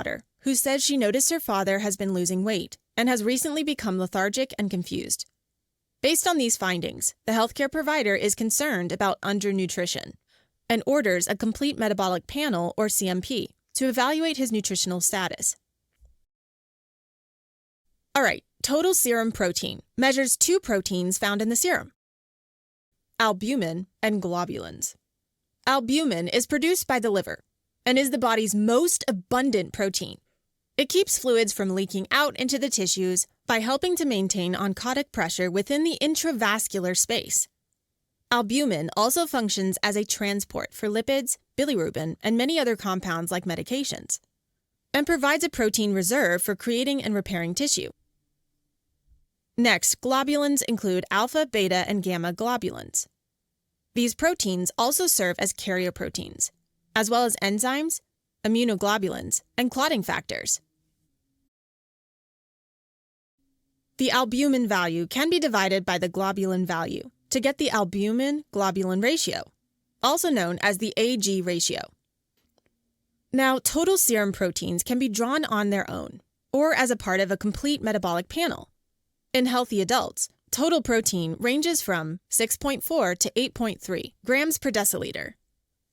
daughter who says she noticed her father has been losing weight and has recently become lethargic and confused. Based on these findings, the healthcare provider is concerned about undernutrition and orders a complete metabolic panel, or CMP, to evaluate his nutritional status. All right, total serum protein measures two proteins found in the serum: albumin and globulins. Albumin is produced by the liver and is the body's most abundant protein. It keeps fluids from leaking out into the tissues by helping to maintain oncotic pressure within the intravascular space. Albumin also functions as a transport for lipids, bilirubin, and many other compounds like medications, and provides a protein reserve for creating and repairing tissue. Next, globulins include alpha, beta, and gamma globulins. These proteins also serve as carrier proteins, as well as enzymes, immunoglobulins, and clotting factors. The albumin value can be divided by the globulin value to get the albumin-globulin ratio, also known as the AG ratio. Now, total serum proteins can be drawn on their own, or as a part of a complete metabolic panel. In healthy adults, total protein ranges from 6.4 to 8.3 grams per deciliter.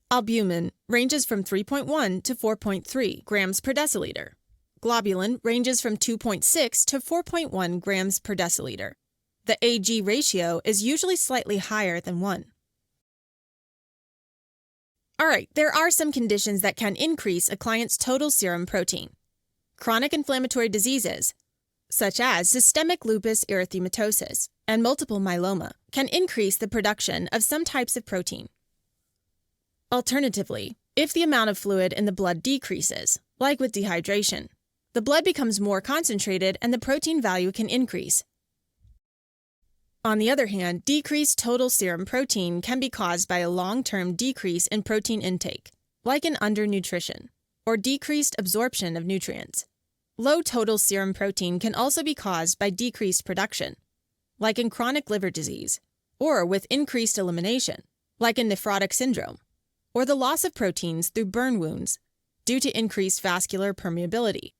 Albumin ranges from 3.1 to 4.3 grams per deciliter. Globulin ranges from 2.6 to 4.1 grams per deciliter. The AG ratio is usually slightly higher than 1. All right, there are some conditions that can increase a client's total serum protein. Chronic inflammatory diseases, such as systemic lupus erythematosus and multiple myeloma, can increase the production of some types of protein. Alternatively, if the amount of fluid in the blood decreases, like with dehydration, the blood becomes more concentrated and the protein value can increase. On the other hand, decreased total serum protein can be caused by a long-term decrease in protein intake, like in undernutrition, or decreased absorption of nutrients. Low total serum protein can also be caused by decreased production, like in chronic liver disease, or with increased elimination, like in nephrotic syndrome, or the loss of proteins through burn wounds due to increased vascular permeability.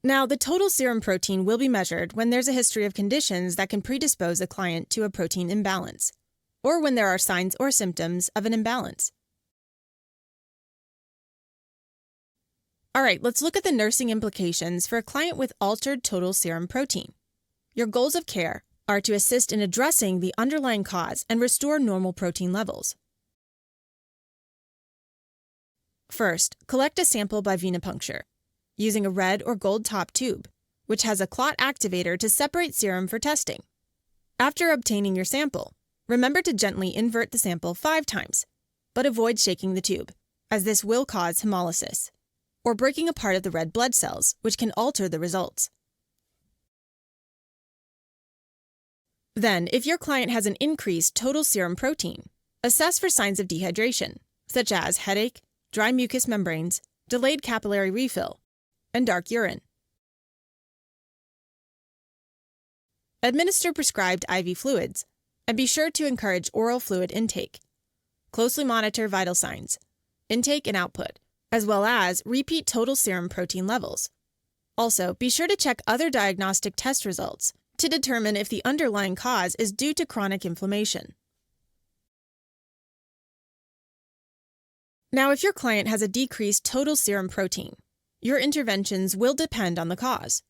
Now, the total serum protein will be measured when there's a history of conditions that can predispose a client to a protein imbalance, or when there are signs or symptoms of an imbalance. All right, let's look at the nursing implications for a client with altered total serum protein. Your goals of care are to assist in addressing the underlying cause and restore normal protein levels. First, collect a sample by venipuncture, using a red or gold top tube, which has a clot activator to separate serum for testing. After obtaining your sample, remember to gently invert the sample 5 times, but avoid shaking the tube, as this will cause hemolysis, or breaking apart of the red blood cells, which can alter the results. Then, if your client has an increased total serum protein, assess for signs of dehydration, such as headache, dry mucous membranes, delayed capillary refill, and dark urine. Administer prescribed IV fluids, and be sure to encourage oral fluid intake. Closely monitor vital signs, intake and output, as well as repeat total serum protein levels. Also, be sure to check other diagnostic test results to determine if the underlying cause is due to chronic inflammation. Now, if your client has a decreased total serum protein, your interventions will depend on the cause.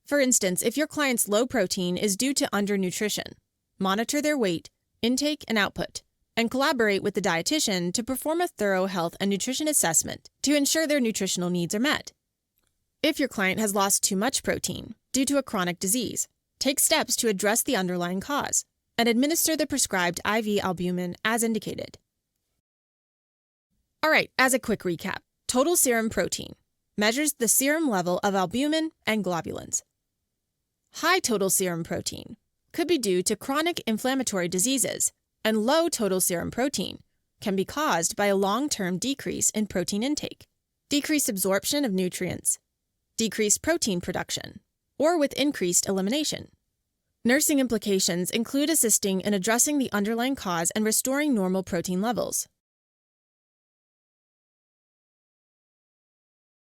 For instance, if your client's low protein is due to undernutrition, monitor their weight, intake, and output, and collaborate with the dietitian to perform a thorough health and nutrition assessment to ensure their nutritional needs are met. If your client has lost too much protein due to a chronic disease, take steps to address the underlying cause and administer the prescribed IV albumin as indicated. All right, as a quick recap, total serum protein measures the serum level of albumin and globulins. High total serum protein could be due to chronic inflammatory diseases, and low total serum protein can be caused by a long-term decrease in protein intake, decreased absorption of nutrients, decreased protein production, or with increased elimination. Nursing implications include assisting in addressing the underlying cause and restoring normal protein levels.